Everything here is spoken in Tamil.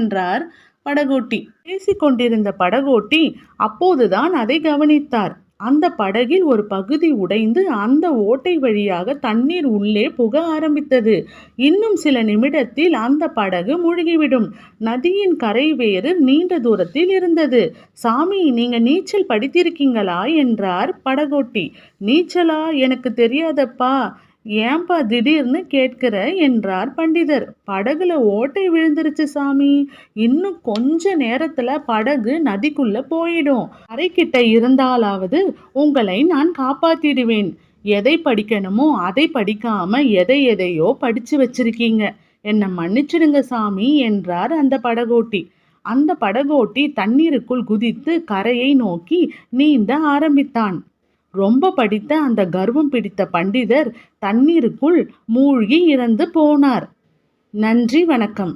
என்றார் படகோட்டி. பேசிக்கொண்டிருந்த படகோட்டி அப்போதுதான் அதை கவனித்தார். அந்த படகில் ஒரு பகுதி உடைந்து அந்த ஓட்டை வழியாக தண்ணீர் உள்ளே புக ஆரம்பித்தது. இன்னும் சில நிமிடத்தில் அந்த படகு முழுகிவிடும். நதியின் கரை வேறு நீண்ட தூரத்தில் இருந்தது. சாமி, நீங்க நீச்சல் படித்திருக்கீங்களா என்றார் படகோட்டி. நீச்சலா? எனக்கு தெரியாதப்பா. ஏன்பா திடீர்னு கேட்கிற என்றார் பண்டிதர். படகுல ஓட்டை விழுந்துருச்சு சாமி. இன்னும் கொஞ்ச நேரத்துல படகு நதிக்குள்ள போயிடும். அறைக்கிட்ட இருந்தாலாவது உங்களை நான் காப்பாத்திடுவேன். எதை படிக்கணுமோ அதை படிக்காம எதையோ படிச்சு வச்சிருக்கீங்க. என்னை மன்னிச்சிடுங்க சாமி என்றார் அந்த படகோட்டி. அந்த படகோட்டி தண்ணீருக்குள் குதித்து கரையை நோக்கி நீந்த ஆரம்பித்தான். ரொம்ப படித்த அந்த கர்வம் பிடித்த பண்டிதர் தண்ணீருக்குள் மூழ்கி இறந்து போனார். நன்றி, வணக்கம்.